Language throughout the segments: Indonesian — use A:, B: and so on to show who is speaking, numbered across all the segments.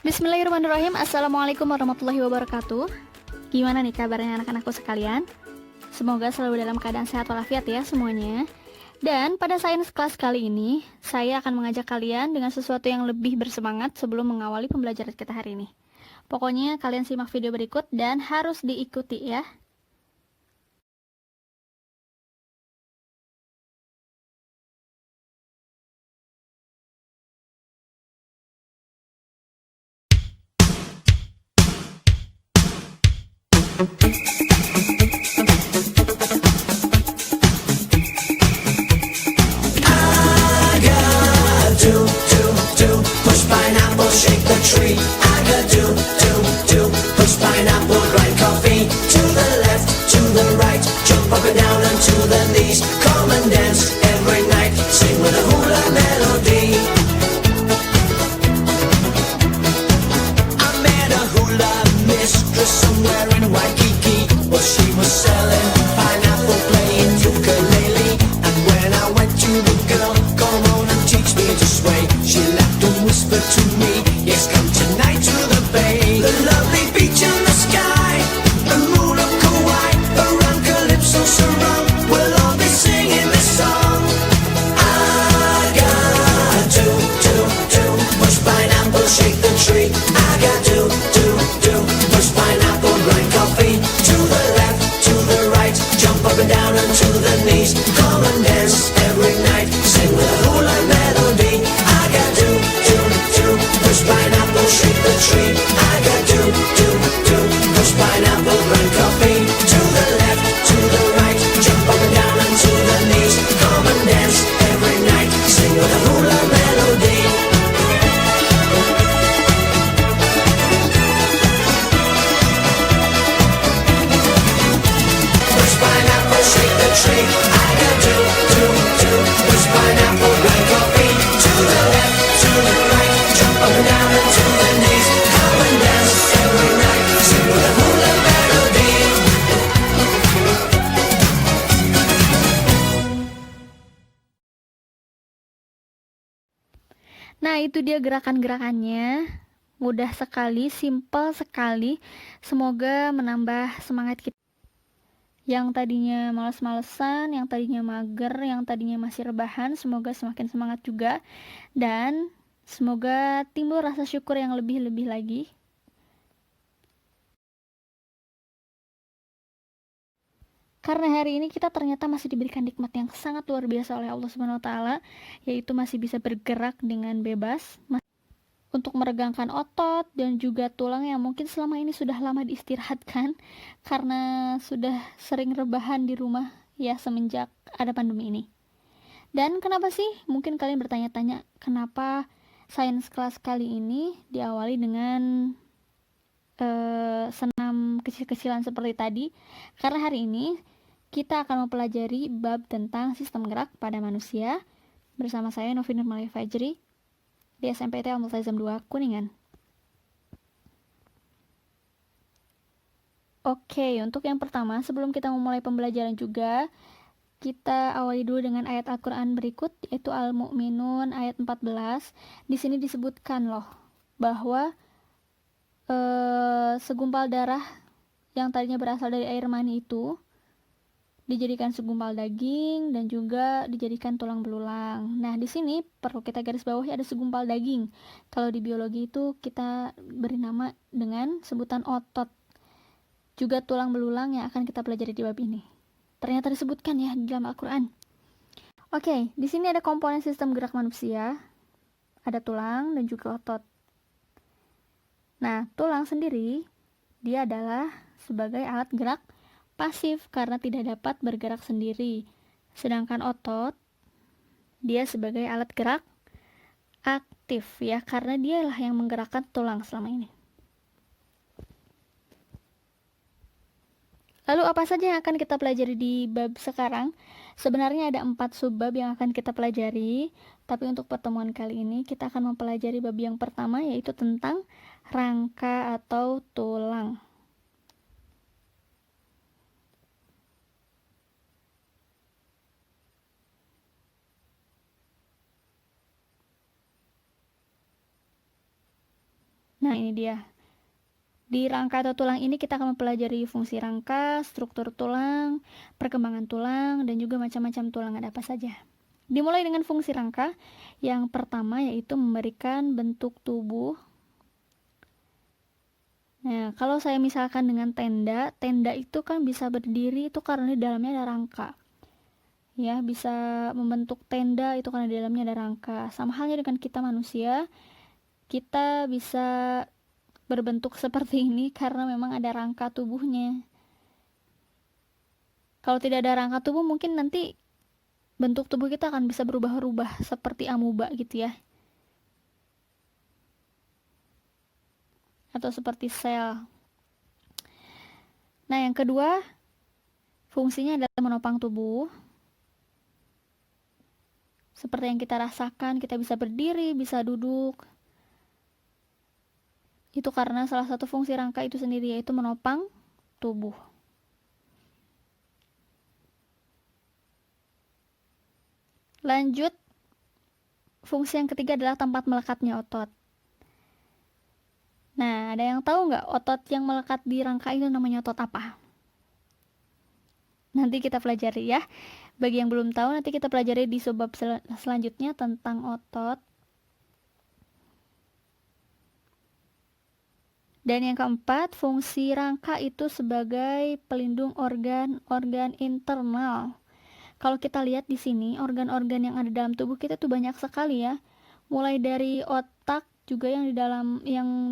A: Bismillahirrahmanirrahim. Assalamualaikum warahmatullahi wabarakatuh. Gimana nih kabarnya anak-anakku sekalian? Semoga selalu dalam keadaan sehat walafiat ya semuanya. Dan pada sains kelas kali ini, saya akan mengajak kalian dengan sesuatu yang lebih bersemangat sebelum mengawali pembelajaran kita hari ini. Pokoknya kalian simak video berikut dan harus diikuti ya.
B: Push pineapple, shake the tree. I got do. Push pineapple, grind coffee. To the left, to the right. Jump up and down and to the knees. Come and dance every night. Sing with a hula melody. I met a hula mistress somewhere in Waikiki. Well, she was selling pineapple, playing ukulele. And when I went to the girl, come on and teach me to sway. She laughed and whispered to me, yes, come tonight to the bay. The lovely beach and the sky, the moon of Kauai, around Calypso surround. We'll all be singing this song. I got do. Push pineapple, shake the tree. I got do. Push pineapple, grind coffee. To the left, to the right, jump up and down and to the knees. Come and dance every night, sing with a hula melody. I got do. Push pineapple, shake the tree. I got do. Push pineapple, grind coffee. To the left, to the right, jump up and down and to the knees. Come and dance every night, sing with a hula melody. Push pineapple, shake the tree. I got do. Push pineapple, grind coffee. To the left, to the right, jump up and down and to the knees. Come and dance every night, sing with a hula melody.
A: Nah, itu dia gerakan-gerakannya. Mudah sekali, simpel sekali. Semoga menambah semangat kita. Yang tadinya males-malesan, yang tadinya mager, yang tadinya masih rebahan, semoga semakin semangat juga. Dan semoga timbul rasa syukur yang lebih-lebih lagi. Karena hari ini kita ternyata masih diberikan nikmat yang sangat luar biasa oleh Allah Subhanahu wa taala, yaitu masih bisa bergerak dengan bebas untuk meregangkan otot dan juga tulang yang mungkin selama ini sudah lama diistirahatkan karena sudah sering rebahan di rumah ya semenjak ada pandemi ini. Dan kenapa sih? Mungkin kalian bertanya-tanya, kenapa sains kelas kali ini diawali dengan senam kecil-kecilan seperti tadi? Karena hari ini kita akan mempelajari bab tentang sistem gerak pada manusia bersama saya Novi Nurmaliya Fajri di SMPT Al-Multazam 2 Kuningan. Oke, untuk yang pertama, sebelum kita memulai pembelajaran juga, kita awali dulu dengan ayat Al-Quran berikut, yaitu Al-Mu'minun ayat 14. Di sini disebutkan loh, bahwa segumpal darah yang tadinya berasal dari air mani itu dijadikan segumpal daging dan juga dijadikan tulang belulang. Nah, di sini perlu kita garis bawahi ada segumpal daging. Kalau di biologi itu kita beri nama dengan sebutan otot. Juga tulang belulang yang akan kita pelajari di bab ini. Ternyata disebutkan ya di dalam Al-Quran. Oke, di sini ada komponen sistem gerak manusia. Ada tulang dan juga otot. Nah, tulang sendiri dia adalah sebagai alat gerak pasif karena tidak dapat bergerak sendiri. Sedangkan otot dia sebagai alat gerak aktif ya karena dialah yang menggerakkan tulang selama ini. Lalu apa saja yang akan kita pelajari di bab sekarang? Sebenarnya ada 4 subbab yang akan kita pelajari, tapi untuk pertemuan kali ini kita akan mempelajari bab yang pertama yaitu tentang rangka atau tulang. Nah, ini dia. Di rangka atau tulang ini kita akan mempelajari fungsi rangka, struktur tulang, perkembangan tulang, dan juga macam-macam tulang ada apa saja. Dimulai dengan fungsi rangka. Yang pertama yaitu memberikan bentuk tubuh. Nah, kalau saya misalkan dengan tenda, tenda itu kan bisa berdiri itu karena di dalamnya ada rangka. Ya, bisa membentuk tenda itu karena di dalamnya ada rangka. Sama halnya dengan kita manusia, kita bisa berbentuk seperti ini karena memang ada rangka tubuhnya. Kalau tidak ada rangka tubuh, mungkin nanti bentuk tubuh kita akan bisa berubah-ubah seperti amuba gitu ya. Atau seperti sel. Nah, yang kedua, fungsinya adalah menopang tubuh. Seperti yang kita rasakan, kita bisa berdiri, bisa duduk. Itu karena salah satu fungsi rangka itu sendiri yaitu menopang tubuh. Lanjut, fungsi yang ketiga adalah tempat melekatnya otot. Nah, ada yang tahu nggak otot yang melekat di rangka itu namanya otot apa? Nanti kita pelajari ya. Bagi yang belum tahu, nanti kita pelajari di subbab selanjutnya tentang otot. Dan yang keempat, fungsi rangka itu sebagai pelindung organ-organ internal. Kalau kita lihat di sini, organ-organ yang ada dalam tubuh kita tuh banyak sekali ya. Mulai dari otak juga yang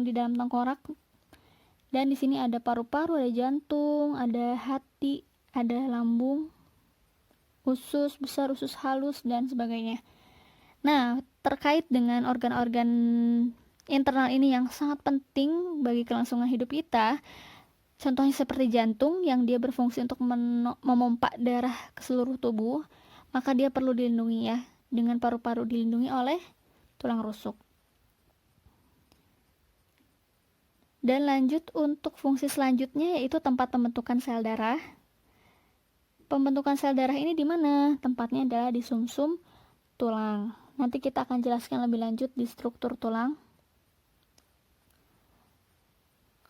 A: di dalam tengkorak. Dan di sini ada paru-paru, ada jantung, ada hati, ada lambung, usus besar, usus halus, dan sebagainya. Nah, terkait dengan organ-organ internal ini yang sangat penting bagi kelangsungan hidup kita, contohnya seperti jantung yang dia berfungsi untuk memompa darah ke seluruh tubuh, maka dia perlu dilindungi ya, dengan paru-paru dilindungi oleh tulang rusuk. Dan lanjut untuk fungsi selanjutnya yaitu tempat pembentukan sel darah. Pembentukan sel darah ini di mana? Tempatnya adalah di sumsum tulang. Nanti kita akan jelaskan lebih lanjut di struktur tulang.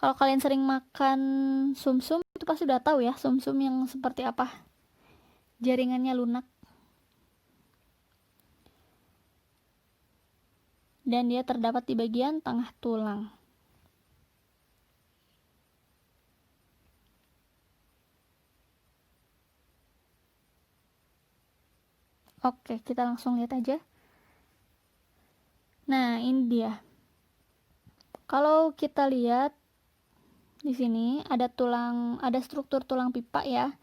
A: Kalau kalian sering makan sumsum, itu pasti udah tahu ya sumsum yang seperti apa. Jaringannya lunak. Dan dia terdapat di bagian tengah tulang. Oke, kita langsung lihat aja. Nah, ini dia. Kalau kita lihat di sini ada struktur tulang pipa ya.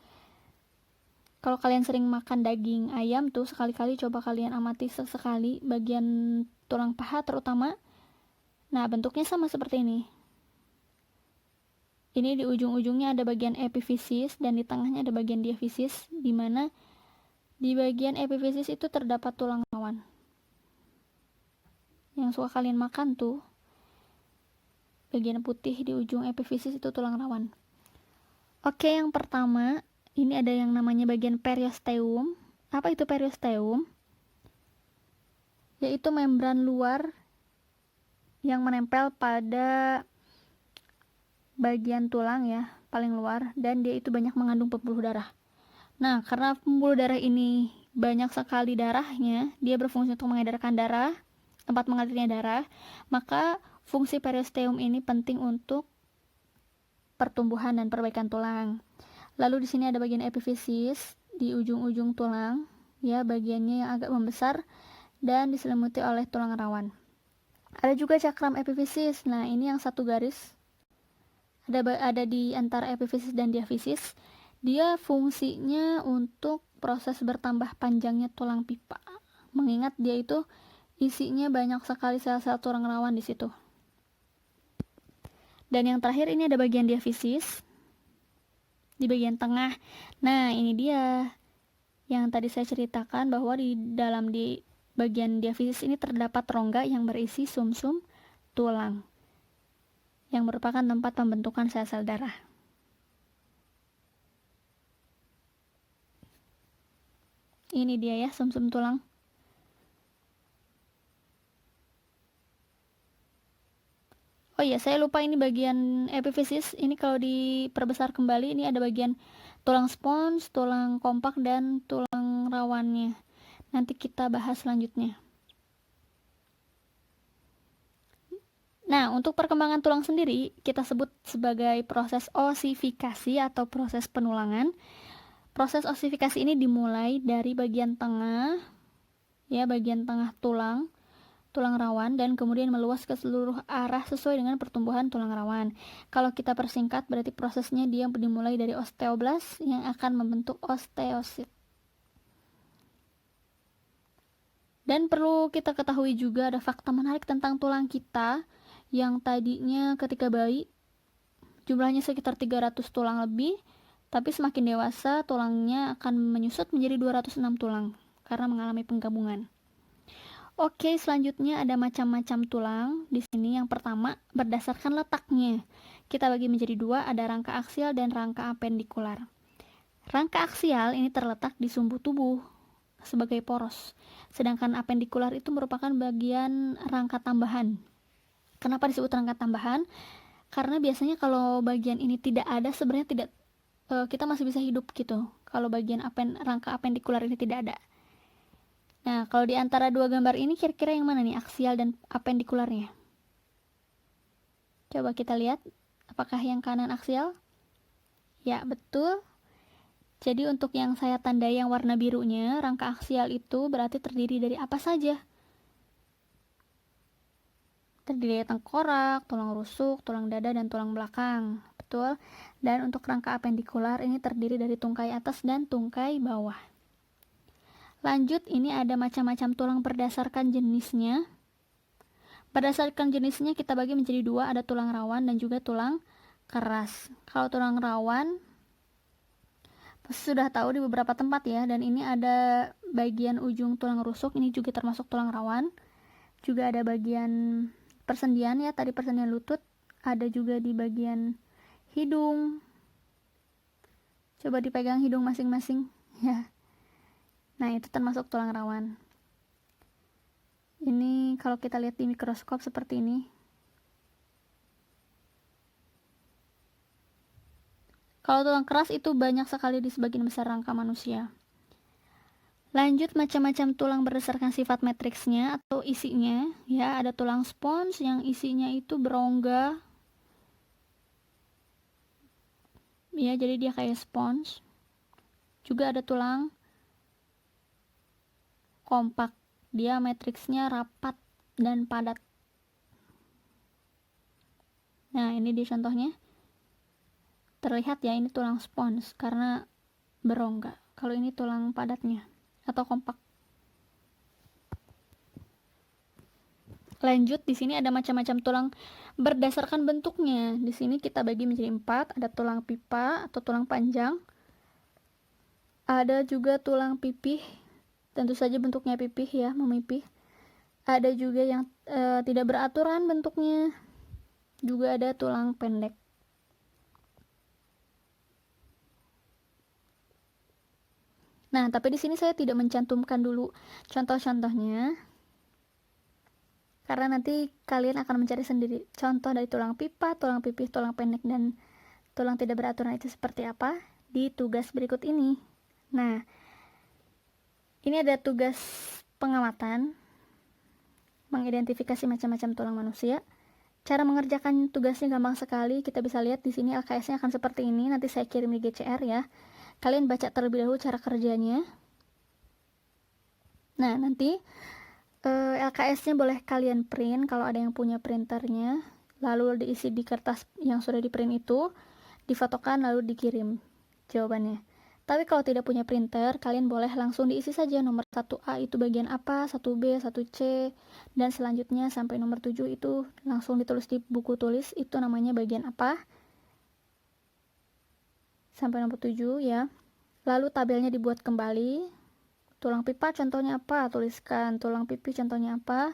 A: Kalau kalian sering makan daging ayam tuh, sekali-kali coba kalian amati sesekali bagian tulang paha terutama. Nah, bentuknya sama seperti ini. Ini di ujung-ujungnya ada bagian epifisis dan di tengahnya ada bagian diafisis, di mana di bagian epifisis itu terdapat tulang rawan. Yang suka kalian makan tuh, bagian putih di ujung epifisis itu tulang rawan. Oke, yang pertama, ini ada yang namanya bagian periosteum. Apa itu periosteum? Yaitu membran luar yang menempel pada bagian tulang ya, paling luar, dan dia itu banyak mengandung pembuluh darah. Nah, karena pembuluh darah ini banyak sekali darahnya, dia berfungsi untuk mengedarkan darah, tempat mengalirnya darah, maka fungsi periosteum ini penting untuk pertumbuhan dan perbaikan tulang. Lalu di sini ada bagian epifisis di ujung-ujung tulang, ya bagiannya yang agak membesar dan diselimuti oleh tulang rawan. Ada juga cakram epifisis. Nah, ini yang satu garis. Ada di antara epifisis dan diafisis. Dia fungsinya untuk proses bertambah panjangnya tulang pipa. Mengingat dia itu isinya banyak sekali sel-sel tulang rawan di situ. Dan yang terakhir ini ada bagian diafisis di bagian tengah. Nah, ini dia yang tadi saya ceritakan bahwa di bagian diafisis ini terdapat rongga yang berisi sumsum tulang yang merupakan tempat pembentukan sel-sel darah. Ini dia ya sumsum tulang. Oh iya, saya lupa ini bagian epifisis. Ini kalau diperbesar kembali, ini ada bagian tulang spons, tulang kompak, dan tulang rawannya. Nanti kita bahas selanjutnya. Nah, untuk perkembangan tulang sendiri, kita sebut sebagai proses osifikasi atau proses penulangan. Proses osifikasi ini dimulai dari bagian tengah, ya, bagian tengah tulang rawan, dan kemudian meluas ke seluruh arah sesuai dengan pertumbuhan tulang rawan. Kalau kita persingkat, berarti prosesnya dia dimulai dari osteoblas yang akan membentuk osteosit. Dan perlu kita ketahui juga ada fakta menarik tentang tulang kita yang tadinya ketika bayi jumlahnya sekitar 300 tulang lebih, tapi semakin dewasa tulangnya akan menyusut menjadi 206 tulang karena mengalami penggabungan. Oke, selanjutnya ada macam-macam tulang. Di sini yang pertama berdasarkan letaknya. Kita bagi menjadi dua, ada rangka aksial dan rangka apendikular. Rangka aksial ini terletak di sumbu tubuh sebagai poros. Sedangkan apendikular itu merupakan bagian rangka tambahan. Kenapa disebut rangka tambahan? Karena biasanya kalau bagian ini tidak ada, sebenarnya tidak kita masih bisa hidup gitu. Kalau bagian rangka apendikular ini tidak ada. Nah, kalau di antara dua gambar ini kira-kira yang mana nih aksial dan apendikularnya? Coba kita lihat, apakah yang kanan aksial? Ya, betul. Jadi untuk yang saya tandai yang warna birunya, rangka aksial itu berarti terdiri dari apa saja? Terdiri dari tengkorak, tulang rusuk, tulang dada, dan tulang belakang. Betul. Dan untuk rangka apendikular ini terdiri dari tungkai atas dan tungkai bawah. Lanjut, ini ada macam-macam tulang berdasarkan jenisnya. Berdasarkan jenisnya kita bagi menjadi dua, ada tulang rawan dan juga tulang keras. Kalau tulang rawan pasti sudah tahu di beberapa tempat ya, dan ini ada bagian ujung tulang rusuk, ini juga termasuk tulang rawan. Juga ada bagian persendian ya, tadi persendian lutut, ada juga di bagian hidung. Coba dipegang hidung masing-masing ya. Nah, itu termasuk tulang rawan. Ini kalau kita lihat di mikroskop seperti ini. Kalau tulang keras itu banyak sekali di sebagian besar rangka manusia. Lanjut, macam-macam tulang berdasarkan sifat matriksnya atau isinya. Ya, ada tulang spons yang isinya itu berongga. Ya, jadi dia kayak spons. Juga ada tulang kompak, dia matriksnya rapat dan padat. Nah, ini dia contohnya. Terlihat ya, ini tulang spons karena berongga. Kalau ini tulang padatnya atau kompak. Lanjut, di sini ada macam-macam tulang berdasarkan bentuknya. Di sini kita bagi menjadi 4, ada tulang pipa atau tulang panjang. Ada juga tulang pipih. Tentu saja bentuknya pipih ya, memipih. Ada juga yang tidak beraturan bentuknya. Juga ada tulang pendek. Nah, tapi di sini saya tidak mencantumkan dulu contoh-contohnya. Karena nanti kalian akan mencari sendiri contoh dari tulang pipa, tulang pipih, tulang pendek, dan tulang tidak beraturan itu seperti apa di tugas berikut ini. Nah, ini ada tugas pengamatan, mengidentifikasi macam-macam tulang manusia. Cara mengerjakan tugasnya gampang sekali. Kita bisa lihat di sini LKS-nya akan seperti ini. Nanti saya kirim di GCR ya. Kalian baca terlebih dahulu cara kerjanya. Nah, nanti LKS-nya boleh kalian print kalau ada yang punya printernya. Lalu diisi di kertas yang sudah di print itu, difotokan lalu dikirim jawabannya. Tapi kalau tidak punya printer, kalian boleh langsung diisi saja nomor 1A itu bagian apa, 1B, 1C, dan selanjutnya sampai nomor 7 itu langsung ditulis di buku tulis, itu namanya bagian apa. Sampai nomor 7 ya. Lalu tabelnya dibuat kembali. Tulang pipa contohnya apa, tuliskan. Tulang pipih contohnya apa,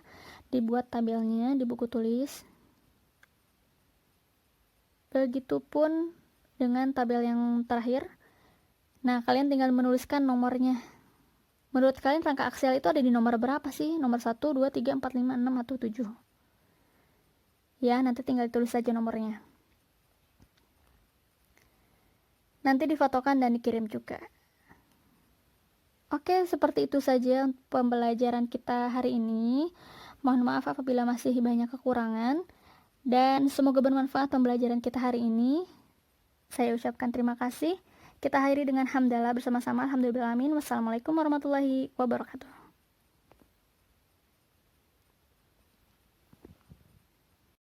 A: dibuat tabelnya di buku tulis. Begitupun dengan tabel yang terakhir. Nah, kalian tinggal menuliskan nomornya. Menurut kalian rangka aksial itu ada di nomor berapa sih? Nomor 1, 2, 3, 4, 5, 6, atau 7? Ya, nanti tinggal tulis saja nomornya. Nanti difotokan dan dikirim juga. Oke, seperti itu saja pembelajaran kita hari ini. Mohon maaf apabila masih banyak kekurangan. Dan semoga bermanfaat pembelajaran kita hari ini. Saya ucapkan terima kasih. Kita akhiri dengan hamdalah bersama-sama. Alhamdulillahirrahmanirrahim. Wassalamualaikum warahmatullahi wabarakatuh.